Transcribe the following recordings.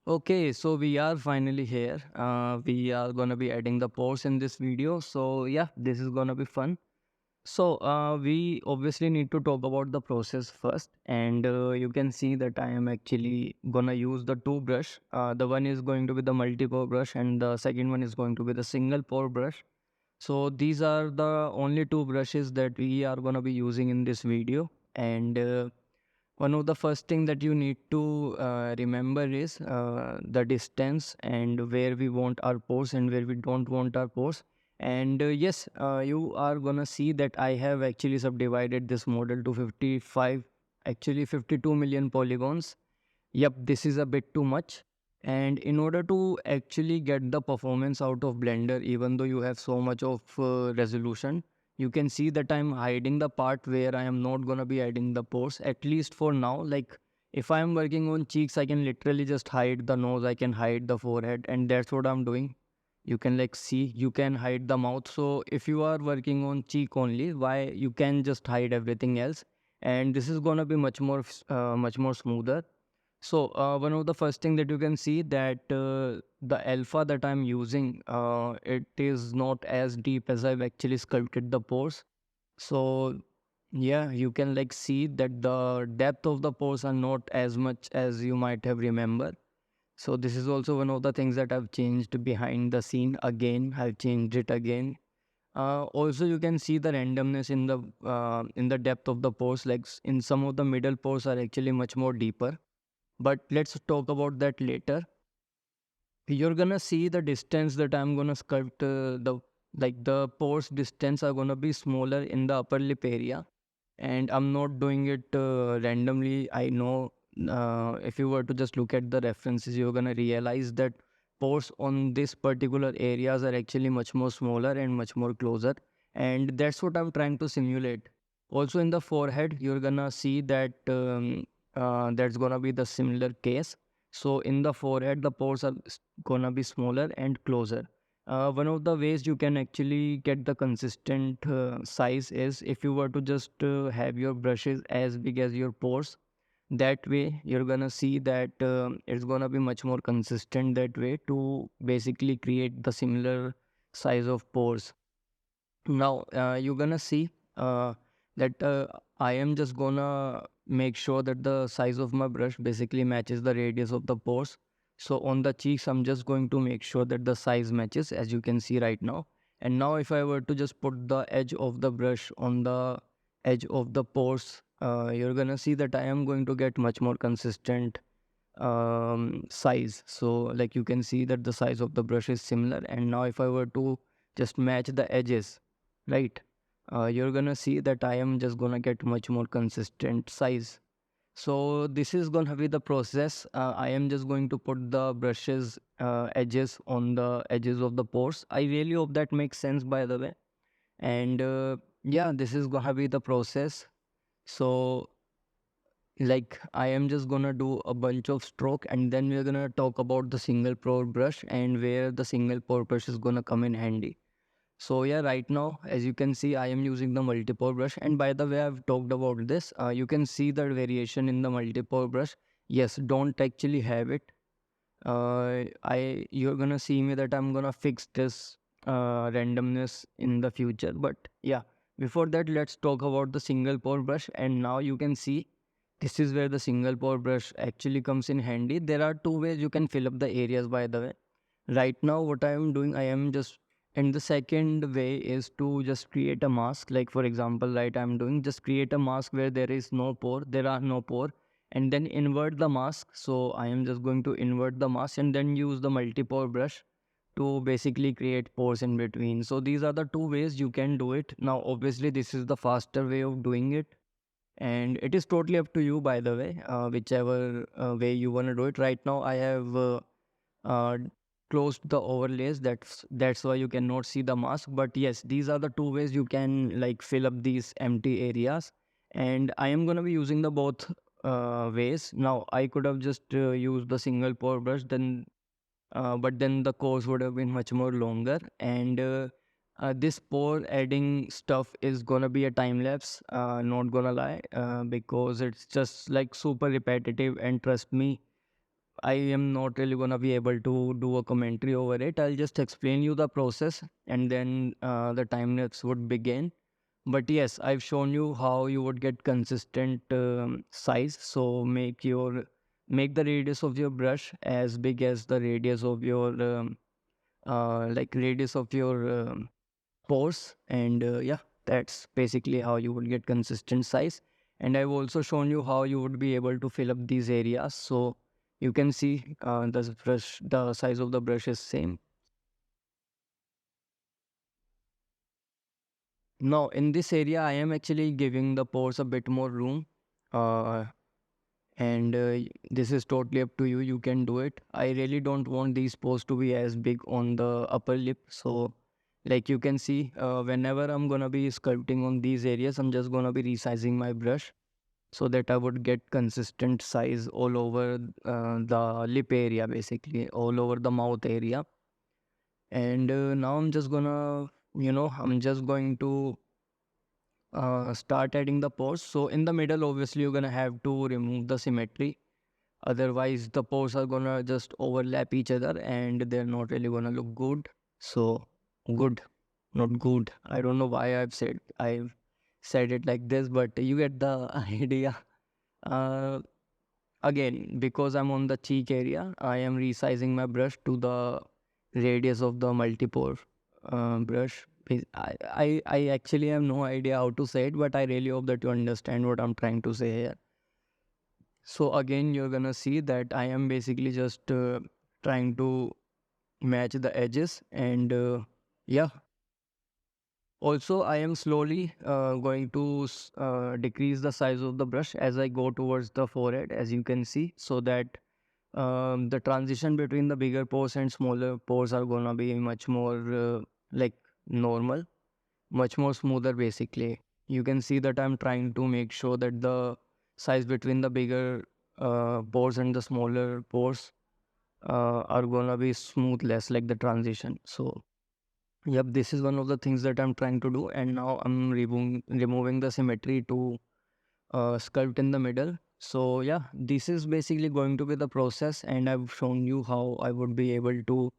Okay, so we are finally here. We are gonna be adding the pores in this video. So yeah, this is gonna be fun. So we obviously need to talk about the process first, and you can see that I am actually gonna use the two brush. The one is going to be the multi-pore brush, and the second one is going to be the single pore brush. So these are the only two brushes that we are gonna be using in this video, and one of the first thing that you need to remember is the distance and where we want our pores and where we don't want our pores. And yes, you are gonna see that I have actually subdivided this model to 55, actually 52 million polygons. Yep, this is a bit too much. And in order to actually get the performance out of Blender, even though you have so much of resolution, you can see that I'm hiding the part where I am not gonna be adding the pores, at least for now. Like if I'm working on cheeks, I can literally just hide the nose, I can hide the forehead, and that's what I'm doing. You can like see, you can hide the mouth. So if you are working on cheek only, why you can just hide everything else, and this is gonna be much more smoother. So one of the first thing that you can see that the alpha that I'm using, it is not as deep as I've actually sculpted the pores. So yeah, you can like see that the depth of the pores are not as much as you might have remember. So this is also one of the things that I've changed behind the scene. Again, I've changed it again. Also, you can see the randomness in the depth of the pores. Like in some of the middle pores are actually much more deeper, but let's talk about that later. You're gonna see the distance that I'm gonna sculpt, the like the pores distance are gonna be smaller in the upper lip area, and I'm not doing it randomly. I know if you were to just look at the references, you're gonna realize that pores on this particular areas are actually much more smaller and much more closer, and that's what I'm trying to simulate. Also in the forehead, you're gonna see that that's gonna be the similar case. So in the forehead, the pores are gonna be smaller and closer. One of the ways you can actually get the consistent size is if you were to just have your brushes as big as your pores. That way, you're gonna see that it's gonna be much more consistent that way to basically create the similar size of pores. Now, you're gonna see that I am just gonna make sure that the size of my brush basically matches the radius of the pores. So on the cheeks, I'm just going to make sure that the size matches, as you can see right now. And now if I were to just put the edge of the brush on the edge of the pores, you're gonna see that I am going to get much more consistent size. So like you can see that the size of the brush is similar. And now if I were to just match the edges, right, you're gonna see that I am just gonna get much more consistent size. So this is gonna be the process. I am just going to put the brushes edges on the edges of the pores. I really hope that makes sense, by the way. And yeah, this is gonna be the process. So like I am just gonna do a bunch of stroke, and then we're gonna talk about the single pore brush and where the single pore brush is gonna come in handy. So yeah, right now, as you can see, I am using the multi-pore brush. And by the way, I've talked about this. You can see the variation in the multi-pore brush. Yes, don't actually have it. You're gonna see me that I'm gonna fix this randomness in the future. But yeah, before that, let's talk about the single pore brush. And now you can see this is where the single pore brush actually comes in handy. There are two ways you can fill up the areas, by the way. Right now, what I am doing, I am just, and the second way is to just create a mask. Like for example, right, I'm doing just create a mask where there is no pore, there are no pore, and then invert the mask. So I am just going to invert the mask and then use the multi-pore brush to basically create pores in between. So these are the two ways you can do it. Now, obviously, this is the faster way of doing it, and it is totally up to you, by the way, whichever way you want to do it. Right now, I have uh, closed the overlays. That's why you cannot see the mask. But yes, these are the two ways you can like fill up these empty areas, and I am going to be using the both ways. Now I could have just used the single pore brush, then but then the course would have been much more longer. And this pore adding stuff is gonna be a time lapse, not gonna lie, because it's just like super repetitive. And trust me, I am not really gonna be able to do a commentary over it. I'll just explain you the process, and then the time lapse would begin. But yes, I've shown you how you would get consistent size. So make the radius of your brush as big as the radius of your radius of your pores, and yeah, that's basically how you would get consistent size. And I've also shown you how you would be able to fill up these areas. So you can see the size of the brush is same. Now in this area, I am actually giving the pores a bit more room. Uh, and this is totally up to you. You can do it. I really don't want these pores to be as big on the upper lip. So like you can see, whenever I'm gonna be sculpting on these areas, I'm just gonna be resizing my brush so that I would get consistent size all over the lip area, basically all over the mouth area. And now I'm just gonna, I'm just going to start adding the pores. So in the middle, obviously you're gonna have to remove the symmetry. Otherwise, the pores are gonna just overlap each other and they're not really gonna look good. So good, not good. I don't know why I've said it like this, but you get the idea. Uh, Again, because I'm on the cheek area, I am resizing my brush to the radius of the multipore brush. I actually have no idea how to say it, but I really hope that you understand what I'm trying to say here. So again, you're gonna see that I am basically just trying to match the edges, and yeah. Also, I am slowly going to decrease the size of the brush as I go towards the forehead, as you can see, so that the transition between the bigger pores and smaller pores are gonna be much more like normal, much more smoother basically. You can see that I'm trying to make sure that the size between the bigger pores and the smaller pores are gonna be smooth, less like the transition. So yep, this is one of the things that I'm trying to do, and now I'm removing the symmetry to sculpt in the middle. So yeah, this is basically going to be the process, and I've shown you how I would be able to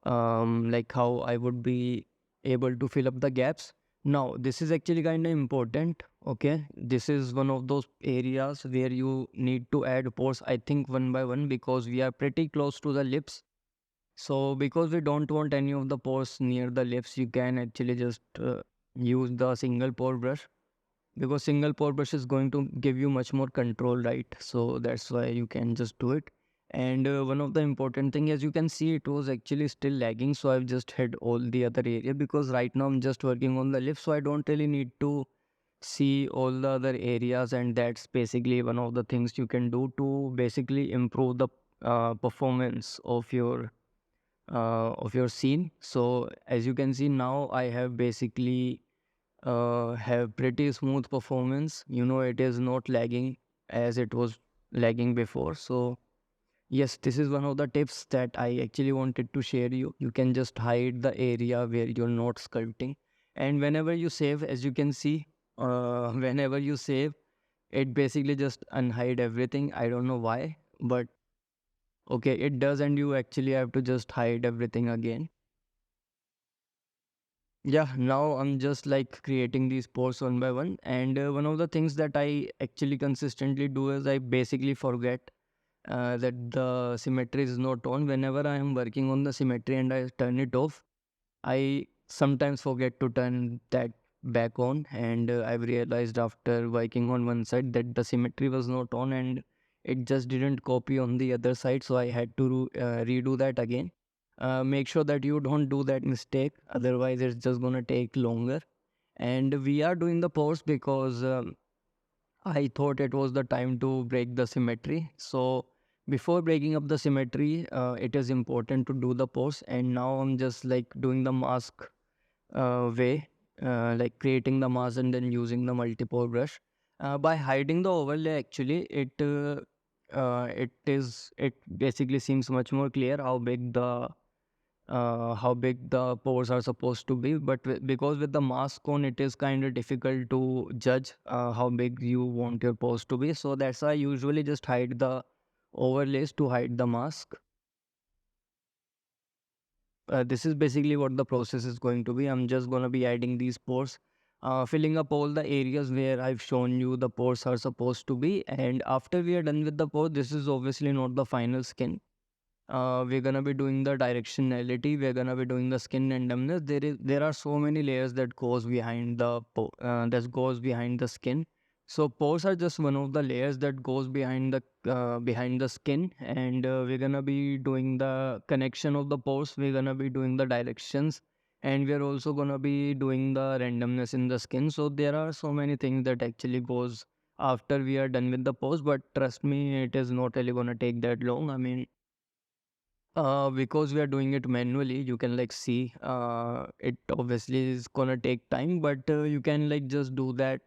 how I would be able to fill up the gaps. Now this is actually kind of important. Okay, this is one of those areas where you need to add pores, I think, one by one, because we are pretty close to the lips. So because we don't want any of the pores near the lips, you can actually just use the single pore brush, because single pore brush is going to give you much more control, right? So that's why you can just do it. And one of the important thing, as you can see, it was actually still lagging, so I've just hid all the other area, because right now I'm just working on the lips, so I don't really need to see all the other areas. And that's basically one of the things you can do to basically improve the performance of your scene. So as you can see now, I have basically have pretty smooth performance. It is not lagging as it was lagging before. So yes, this is one of the tips that I actually wanted to share you. You can just hide the area where you're not sculpting, and whenever you save, as you can see, whenever you save, it basically just unhide everything. I don't know why, but okay, it does, and you actually have to just hide everything again. Yeah, now I'm just like creating these posts one by one. And one of the things that I actually consistently do is I basically forget that the symmetry is not on. Whenever I am working on the symmetry and I turn it off, I sometimes forget to turn that back on. And I've realized after working on one side that the symmetry was not on, and it just didn't copy on the other side. So I had to redo that again. Make sure that you don't do that mistake, otherwise it's just gonna take longer. And we are doing the pose because I thought it was the time to break the symmetry. So before breaking up the symmetry, it is important to do the pose. And now I'm just like doing the mask way, like creating the mask and then using the multi-pore brush. By hiding the overlay, actually, it basically seems much more clear how big the pores are supposed to be. But because with the mask on, it is kind of difficult to judge how big you want your pores to be. So that's why I usually just hide the overlays to hide the mask. This is basically what the process is going to be. I'm just going to be adding these pores, filling up all the areas where I've shown you the pores are supposed to be. And after we are done with the pore, this is obviously not the final skin. We're gonna be doing the directionality. We're gonna be doing the skin randomness. There are so many layers that goes behind that goes behind the skin. So pores are just one of the layers that goes behind the skin, and we're gonna be doing the connection of the pores. We're gonna be doing the directions, and we're also gonna be doing the randomness in the skin. So there are so many things that actually goes after we are done with the pose. But trust me, it is not really gonna take that long. I mean, because we are doing it manually, you can like see it obviously is gonna take time, but you can like just do that.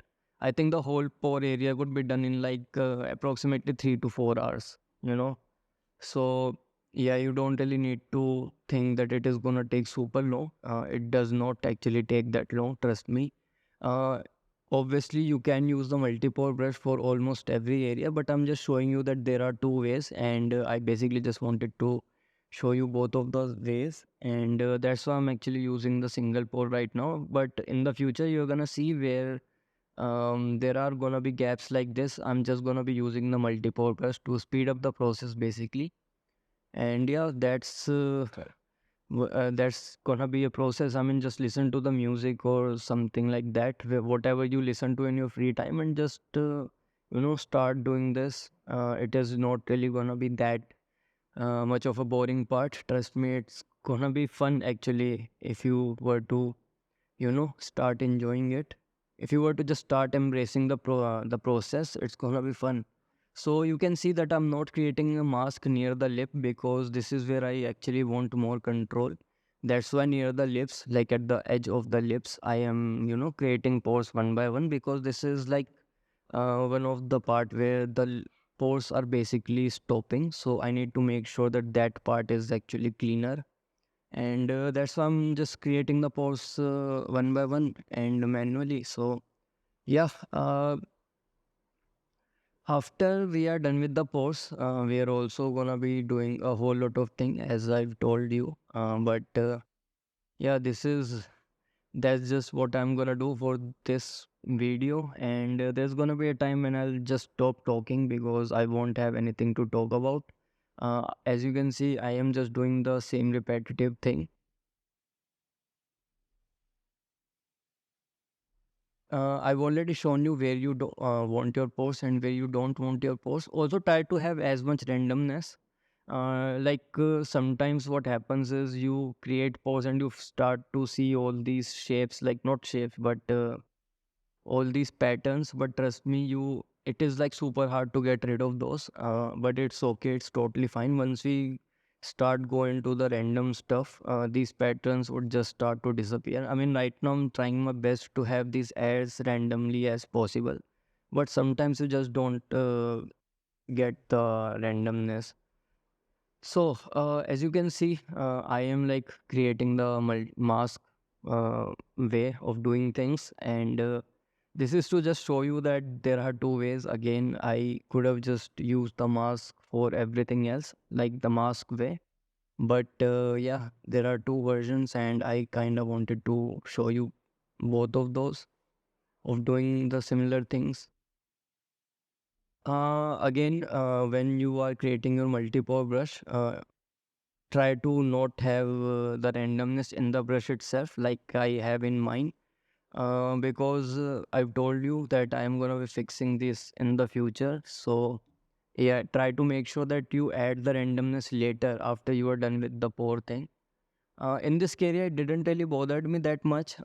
I think the whole pore area could be done in like approximately 3 to 4 hours, you know. So yeah, you don't really need to think that it is gonna take super long. It does not actually take that long, trust me. Uh, Obviously, you can use the multi-pore brush for almost every area, but I'm just showing you that there are two ways, and I basically just wanted to show you both of those ways, and that's why I'm actually using the single pore right now. But in the future, you're gonna see where there are gonna be gaps like this. I'm just gonna be using the multi-pore brush to speed up the process basically. And yeah, that's gonna be a process. I mean, just listen to the music or something like that, whatever you listen to in your free time, and just start doing this. It is not really gonna be that much of a boring part. Trust me, it's gonna be fun actually if you were to start enjoying it. If you were to just start embracing the process, it's gonna be fun. So you can see that I'm not creating a mask near the lip because this is where I actually want more control. That's why near the lips, like at the edge of the lips, I am creating pores one by one, because this is like one of the part where the pores are basically stopping. So I need to make sure that that part is actually cleaner, and that's why I'm just creating the pores one by one and manually. So yeah, after we are done with the pores, we are also gonna be doing a whole lot of thing as I've told you. But yeah, that's just what I'm gonna do for this video, and there's gonna be a time when I'll just stop talking because I won't have anything to talk about. As you can see, I am just doing the same repetitive thing. I've already shown you where you want your post and where you don't want your post. Also, try to have as much randomness. Sometimes what happens is you create posts and you start to see all these shapes, like not shapes, but all these patterns. But trust me, it is like super hard to get rid of those. But it's okay, it's totally fine. Once we start going to the random stuff, these patterns would just start to disappear. I mean, right now I'm trying my best to have these as randomly as possible, but sometimes you just don't get the randomness. So, as you can see, I am like creating the mask way of doing things, and this is to just show you that there are two ways. Again, I could have just used the mask for everything else, like the mask way, but yeah, there are two versions, and I kind of wanted to show you both of those of doing the similar things. Again, when you are creating your multi-pore brush, try to not have the randomness in the brush itself like I have in mine, because I've told you that I'm gonna be fixing this in the future. So yeah, try to make sure that you add the randomness later after you are done with the pore thing. In this area, it didn't really bothered me that much.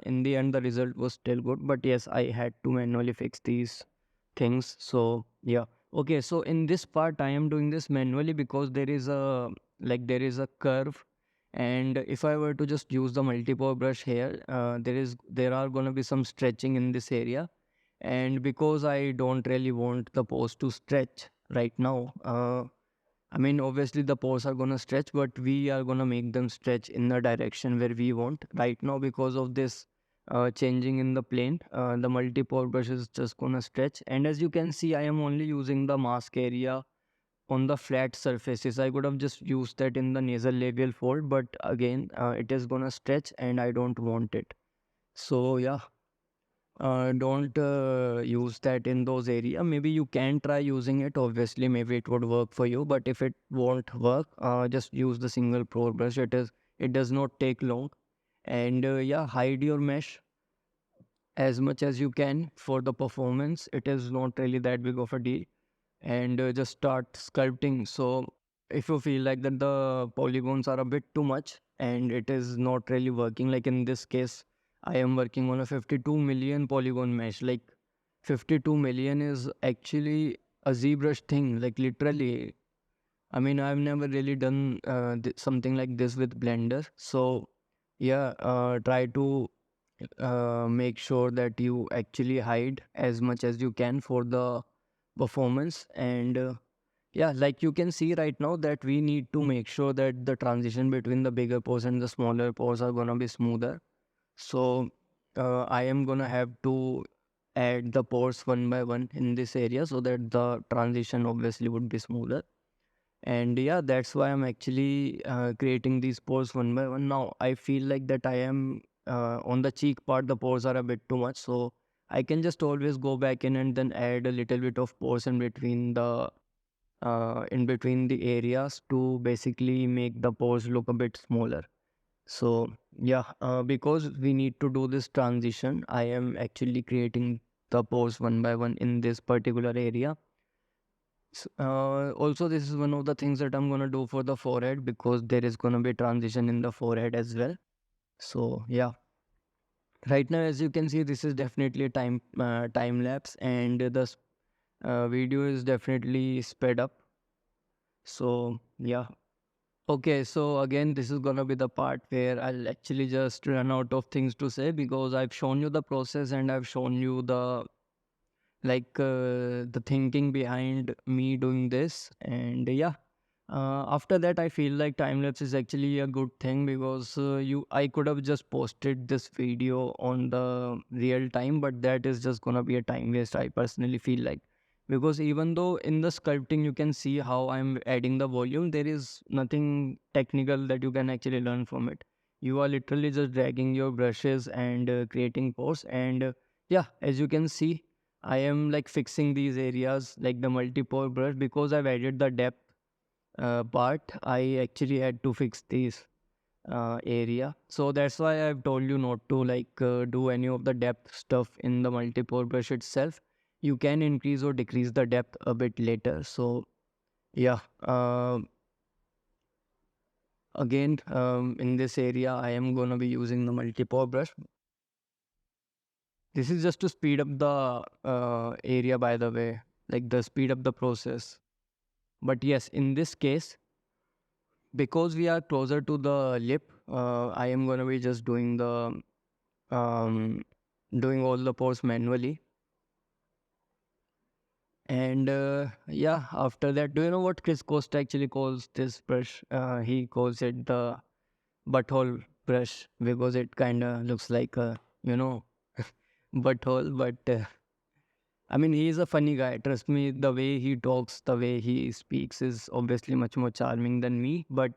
In the end, the result was still good, but yes, I had to manually fix these things. So yeah, okay. So in this part, I am doing this manually because there is a curve, and if I were to just use the multi-pore brush here, there are gonna be some stretching in this area, and because I don't really want the pose to stretch right now. I mean, obviously the pores are gonna stretch, but we are gonna make them stretch in the direction where we want. Right now, because of this changing in the plane, the multi-pore brush is just gonna stretch. And as you can see, I am only using the mask area on the flat surfaces. I could have just used that in the nasal labial fold, but again, it is gonna stretch and I don't want it. So yeah, don't use that in those area. Maybe you can try using it. Obviously, maybe it would work for you. But if it won't work, just use the single pore brush. It does not take long. And yeah, hide your mesh as much as you can for the performance. It is not really that big of a deal. And just start sculpting. So if you feel like that the polygons are a bit too much and it is not really working, like in this case, I am working on a 52 million polygon mesh. Like 52 million is actually a ZBrush thing, like literally. I mean, I've never really done something like this with Blender. So yeah, try to make sure that you actually hide as much as you can for the performance. And yeah, like you can see right now that we need to make sure that the transition between the bigger pores and the smaller pores are gonna be smoother. So I am gonna have to add the pores one by one in this area so that the transition obviously would be smoother. And yeah, that's why I'm actually creating these pores one by one. Now I feel like that I am on the cheek part, the pores are a bit too much, so I can just always go back in and then add a little bit of pores in between the areas to basically make the pores look a bit smaller. So yeah, because we need to do this transition, I am actually creating the pores one by one in this particular area. Also, this is one of the things that I'm gonna do for the forehead because there is gonna be transition in the forehead as well. So yeah, right now as you can see, this is definitely a time lapse, and the video is definitely sped up. So yeah. Okay, so again, this is gonna be the part where I'll actually just run out of things to say because I've shown you the process and I've shown you the thinking behind me doing this. And yeah, after that I feel like time lapse is actually a good thing because I could have just posted this video on the real time, but that is just gonna be a time waste, I personally feel like. Because even though in the sculpting you can see how I'm adding the volume, there is nothing technical that you can actually learn from it. You are literally just dragging your brushes and creating pores. And yeah, as you can see, I am like fixing these areas like the multi-pore brush because I've added the depth part. I actually had to fix this area. So that's why I've told you not to do any of the depth stuff in the multi-pore brush itself. You can increase or decrease the depth a bit later. So yeah, again, in this area, I am gonna be using the multi-pore brush. This is just to speed up the area, by the way, like the speed up the process. But yes, in this case, because we are closer to the lip, I am gonna be just um, doing all the pores manually. And yeah, after that, do you know what Chris Costa actually calls this brush? He calls it the butthole brush because it kind of looks like a, you know, butthole. But I mean, he is a funny guy. Trust me, the way he talks, the way he speaks is obviously much more charming than me. But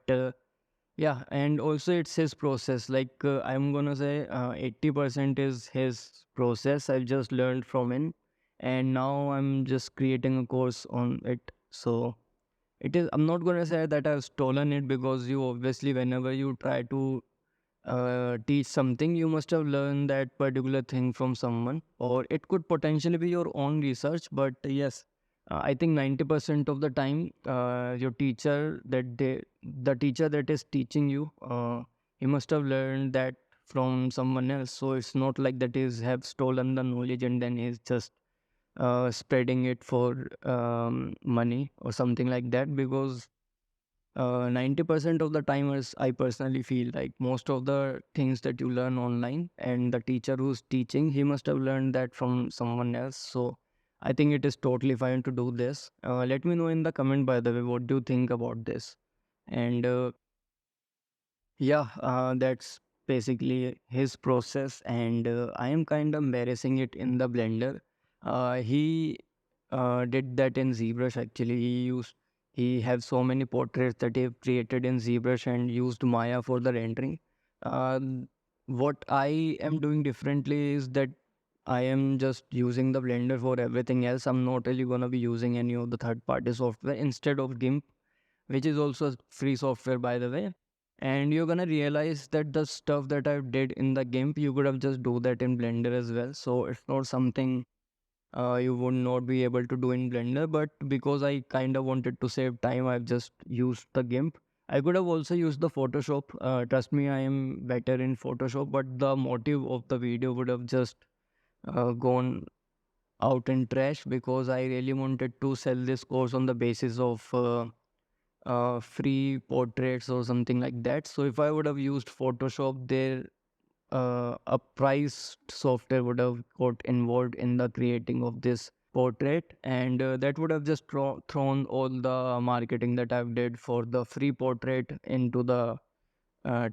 yeah, and also it's his process. Like I'm gonna say, 80% is his process. I've just learned from him, and now I'm just creating a course on it. So it is. I'm not gonna say that I've stolen it because you obviously, whenever you try to teach something, you must have learned that particular thing from someone, or it could potentially be your own research. But yes, I think 90% of the time, the teacher that is teaching you, he must have learned that from someone else. So it's not like that is have stolen the knowledge and then he's just spreading it for money or something like that. Because 90% of the timers, I personally feel like most of the things that you learn online and the teacher who's teaching, he must have learned that from someone else. So I think it is totally fine to do this. Let me know in the comment, by the way, what do you think about this? And yeah, that's basically his process. And I am kind of embarrassing it in the Blender. He did that in ZBrush actually. he have so many portraits that he have created in ZBrush and used Maya for the rendering. Uh, what I am doing differently is that I am just using the Blender for everything else. I'm not really gonna be using any of the third-party software instead of GIMP, which is also a free software by the way. And you're gonna realize that the stuff that I did in the GIMP, you could have just do that in Blender as well. So it's not something you would not be able to do in Blender. But because I kind of wanted to save time, I've just used the GIMP. I could have also used the Photoshop. Trust me, I am better in Photoshop, but the motive of the video would have just gone out in trash because I really wanted to sell this course on the basis of free portraits or something like that. So if I would have used Photoshop, there a priced software would have got involved in the creating of this portrait, and that would have just thrown all the marketing that I've did for the free portrait into the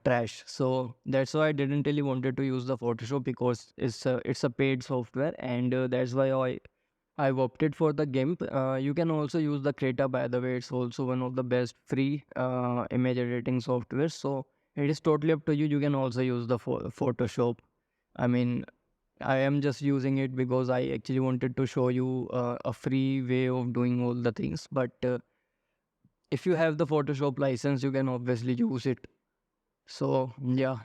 trash. So that's why I didn't really wanted to use the Photoshop because it's a paid software, and that's why I've opted for the GIMP. You can also use the Krita, by the way. It's also one of the best free image editing software. So it is totally up to you. You can also use the Photoshop. I mean, I am just using it because I actually wanted to show you a free way of doing all the things. But if you have the Photoshop license, you can obviously use it. So yeah.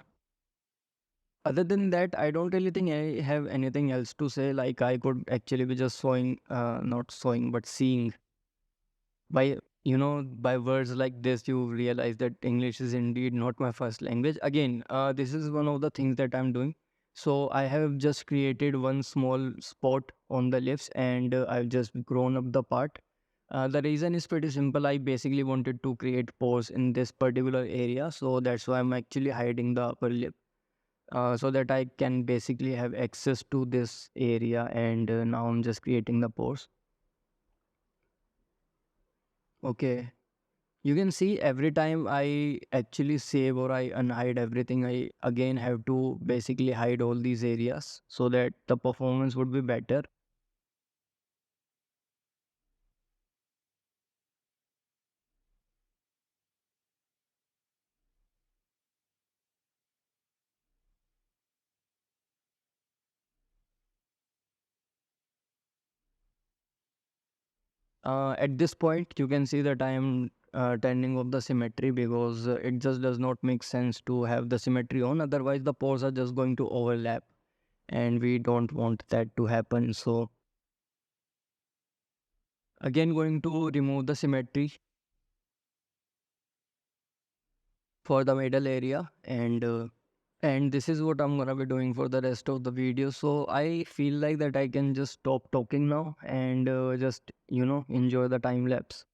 Other than that, I don't really think I have anything else to say. Like I could actually be just showing, not showing, but seeing by by words like this you realize that English is indeed not my first language. Again, this is one of the things that I'm doing. So I have just created one small spot on the lips, and I've just grown up the part. The reason is pretty simple. I basically wanted to create pores in this particular area, so that's why I'm actually hiding the upper lip, so that I can basically have access to this area. And now I'm just creating the pores. Okay. You can see every time I actually save or I unhide everything, I again have to basically hide all these areas so that the performance would be better. At this point, you can see that I am turning off the symmetry because it just does not make sense to have the symmetry on. Otherwise, the pores are just going to overlap, and we don't want that to happen. So again, going to remove the symmetry for the middle area, and this is what I'm gonna be doing for the rest of the video. So I feel like that I can just stop talking now and just enjoy the time lapse.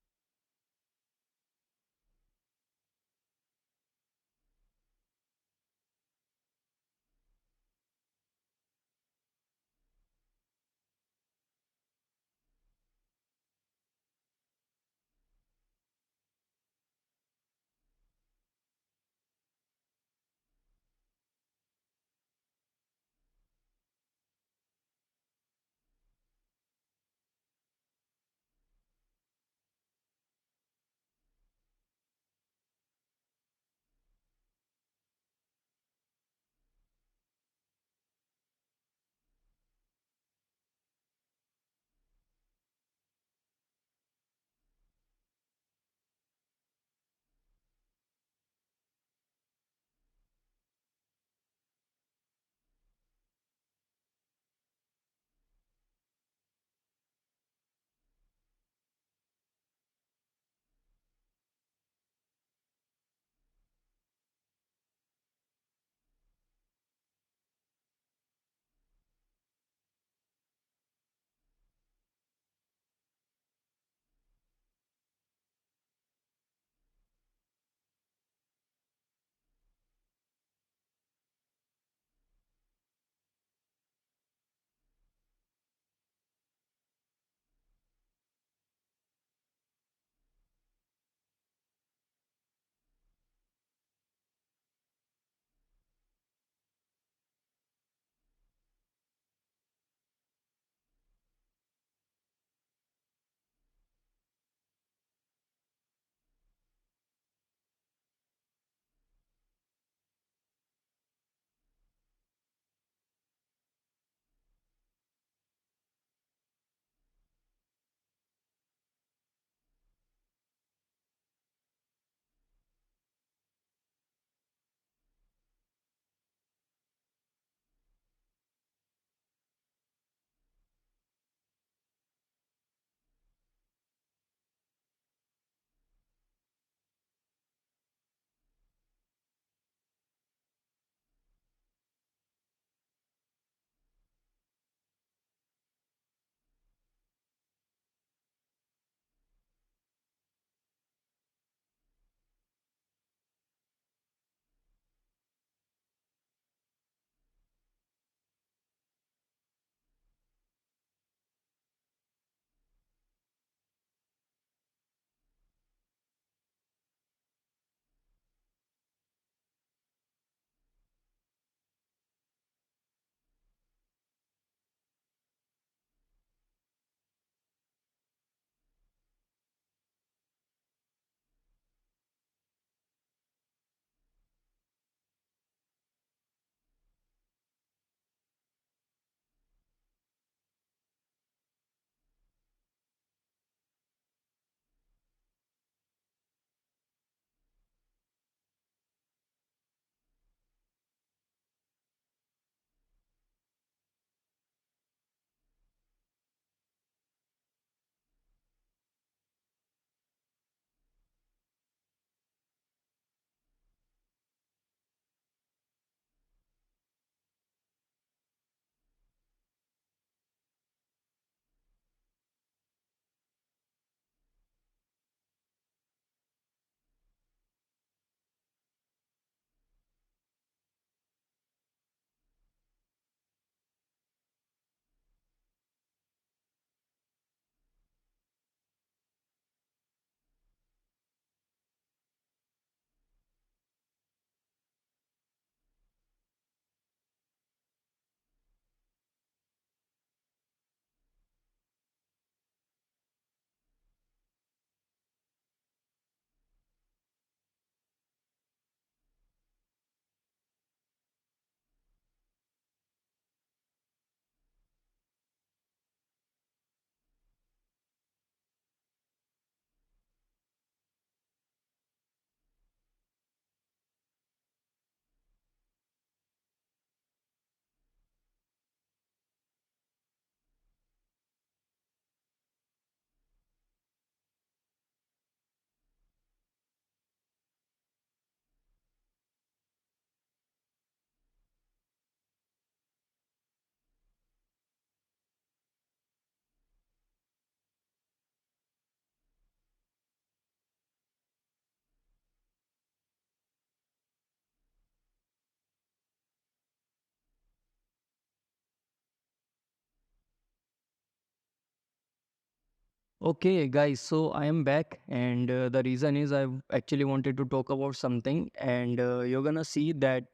Okay, guys, so I am back, and the reason is I actually wanted to talk about something, and you're gonna see that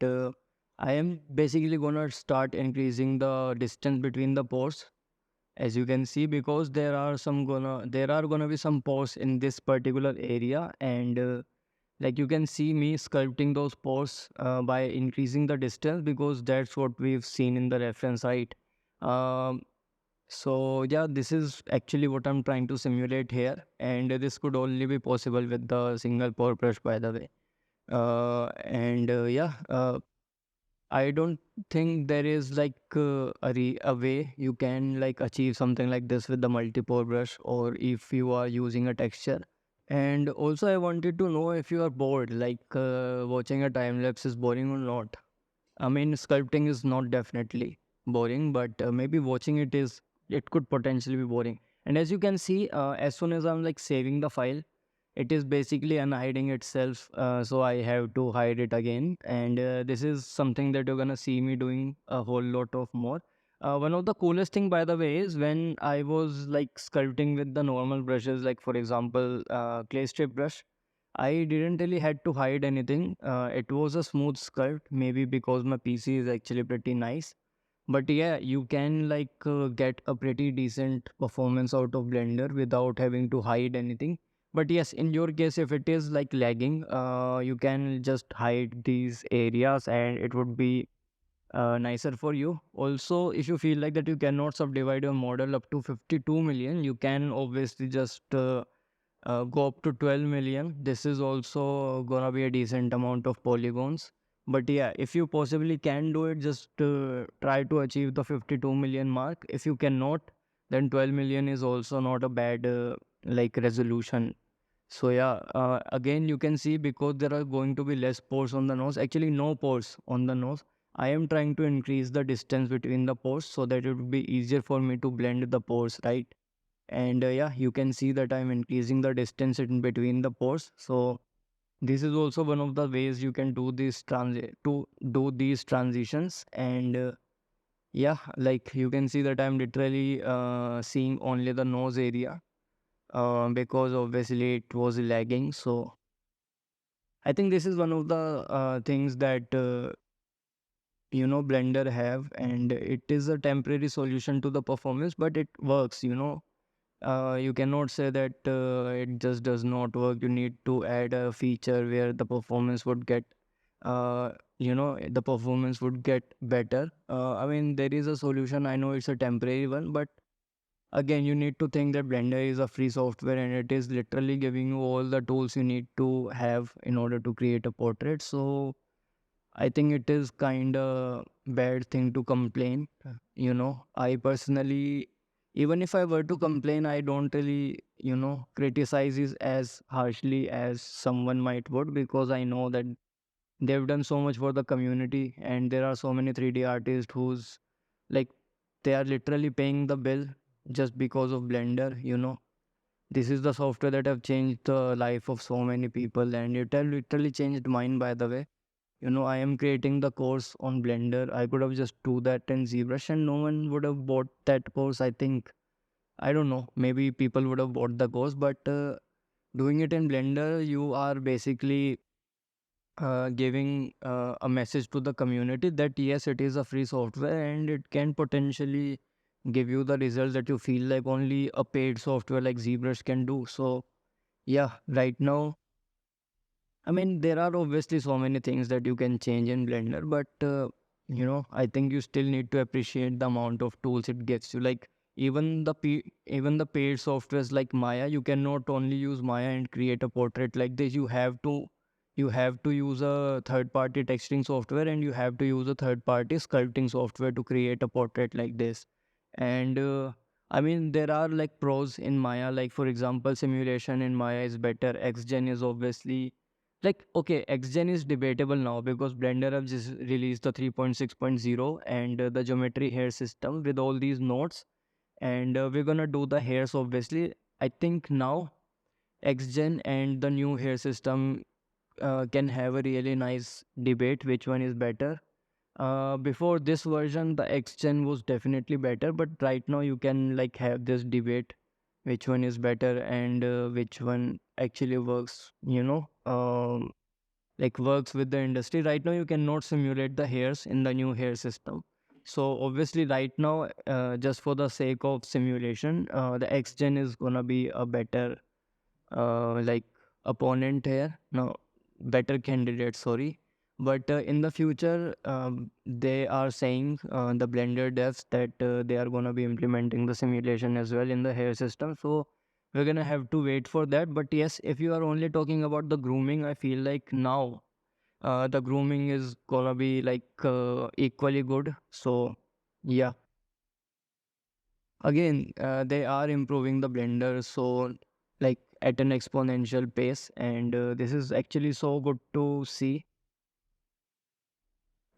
I am basically gonna start increasing the distance between the pores, as you can see, because there are gonna be some pores in this particular area, and like you can see me sculpting those pores by increasing the distance because that's what we've seen in the reference, right? Um, so yeah, this is actually what I'm trying to simulate here, and this could only be possible with the single pore brush, by the way. And yeah, I don't think there is like a way you can like achieve something like this with the multi-pore brush, or if you are using a texture. And also, I wanted to know if you are bored, like watching a time lapse is boring or not. I mean, sculpting is not definitely boring, but maybe watching it could potentially be boring. And as you can see, as soon as I'm like saving the file, it is basically unhiding itself. So I have to hide it again. And this is something that you're gonna see me doing a whole lot of more. One of the coolest thing, by the way, is when I was like sculpting with the normal brushes, like for example, clay strip brush. I didn't really had to hide anything. It was a smooth sculpt, maybe because my PC is actually pretty nice. But yeah, you can like get a pretty decent performance out of Blender without having to hide anything. But yes, in your case, if it is like lagging, you can just hide these areas and it would be nicer for you. Also, if you feel like that you cannot subdivide your model up to 52 million, you can obviously just go up to 12 million. This is also gonna be a decent amount of polygons. But yeah, if you possibly can do it, just try to achieve the 52 million mark. If you cannot, then 12 million is also not a bad like resolution. So yeah, again you can see, because there are going to be less pores on the nose, actually no pores on the nose. I am trying to increase the distance between the pores so that it would be easier for me to blend the pores, right? And yeah, you can see that I'm increasing the distance in between the pores. So this is also one of the ways you can do these transitions. And yeah, like you can see that I'm literally seeing only the nose area because obviously it was lagging. So I think this is one of the things that Blender have, and it is a temporary solution to the performance, but it works. You cannot say that it just does not work. You need to add a feature where the performance would get better. I mean, there is a solution. I know it's a temporary one, but again, you need to think that Blender is a free software and it is literally giving you all the tools you need to have in order to create a portrait. So I think it is kind of bad thing to complain. I personally, even if I were to complain, I don't really, criticize it as harshly as someone might would, because I know that they've done so much for the community, and there are so many 3D artists who's like they are literally paying the bill just because of Blender. This is the software that have changed the life of so many people, and it have literally changed mine, by the way. I am creating the course on Blender. I could have just do that in ZBrush and no one would have bought that course. I think, I don't know, maybe people would have bought the course, but doing it in Blender, you are basically giving a message to the community that yes, it is a free software and it can potentially give you the results that you feel like only a paid software like ZBrush can do. So yeah, right now, I mean, there are obviously so many things that you can change in Blender, but I think you still need to appreciate the amount of tools it gives you. Like even the paid softwares like Maya, you cannot only use Maya and create a portrait like this. You have to use a third party texturing software, and you have to use a third party sculpting software to create a portrait like this. And I mean, there are like pros in Maya. Like for example, simulation in Maya is better. XGen is obviously like, okay, XGen is debatable now because Blender have just released the 3.6.0 and the geometry hair system with all these nodes, and we're gonna do the hairs obviously. I think now XGen and the new hair system can have a really nice debate which one is better. Before this version, the XGen was definitely better, but right now you can like have this debate which one is better, and which one actually works, like works with the industry. Right now you cannot simulate the hairs in the new hair system. So obviously right now, just for the sake of simulation, the X gen is gonna be a better like opponent here, no, better candidate, sorry. But in the future, they are saying, the blender devs, that they are going to be implementing the simulation as well in the hair system. So we're going to have to wait for that. But yes, if you are only talking about the grooming, I feel like now the grooming is going to be like equally good. So yeah, again, they are improving the blender, so like at an exponential pace, and this is actually so good to see.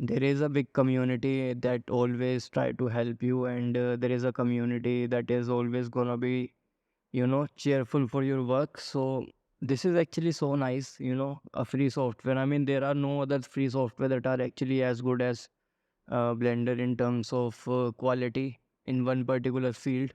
There is a big community that always try to help you, and there is a community that is always gonna be, cheerful for your work. So this is actually so nice, a free software. I mean, there are no other free software that are actually as good as blender in terms of quality in one particular field.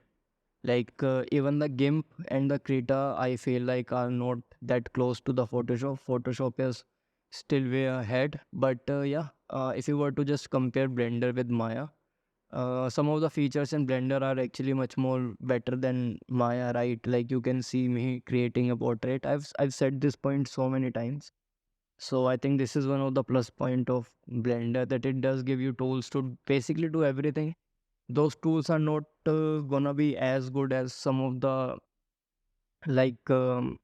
Like even the GIMP and the Krita, I feel like are not that close to the Photoshop. Photoshop is still way ahead. But yeah, if you were to just compare Blender with Maya, some of the features in Blender are actually much more better than Maya, right? Like you can see me creating a portrait. I've said this point so many times. So I think this is one of the plus point of Blender, that it does give you tools to basically do everything. Those tools are not gonna be as good as like um,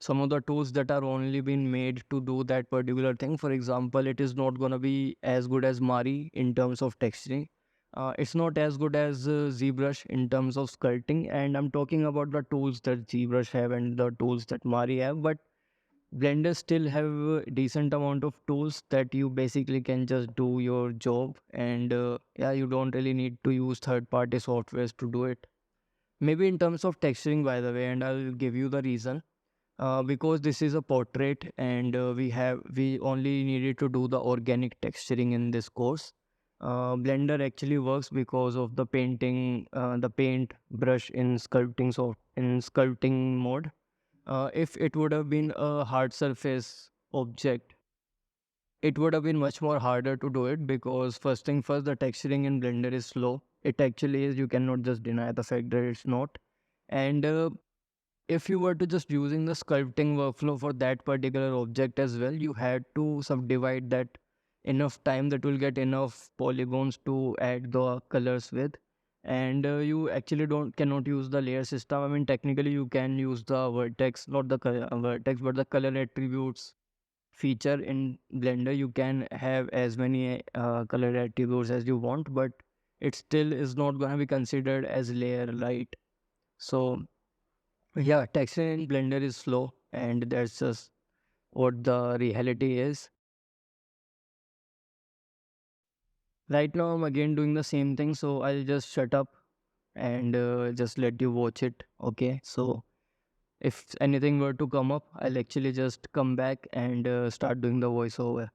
some of the tools that are only been made to do that particular thing. For example, it is not gonna be as good as Mari in terms of texturing. It's not as good as ZBrush in terms of sculpting, and I'm talking about the tools that ZBrush have and the tools that Mari have. But Blender still have a decent amount of tools that you basically can just do your job, and yeah, you don't really need to use third-party softwares to do it. Maybe in terms of texturing, by the way, and I'll give you the reason. Because this is a portrait, and we only needed to do the organic texturing in this course. Blender actually works because of the painting, the paint brush in sculpting mode. If it would have been a hard surface object, it would have been much more harder to do it, because first thing first, the texturing in Blender is slow. It actually is. You cannot just deny the fact that it's not. And if you were to just using the sculpting workflow for that particular object as well, you had to subdivide that enough time that will get enough polygons to add the colors with. And you actually don't cannot use the layer system. I mean, technically you can use the vertex, not the vertex, but the color attributes feature in Blender. You can have as many color attributes as you want, but it still is not going to be considered as layer, right? So yeah, texture in Blender is slow, and that's just what the reality is. Right now, I'm again doing the same thing, so I'll just shut up and just let you watch it. Okay, so if anything were to come up, I'll actually just come back and start doing the voiceover.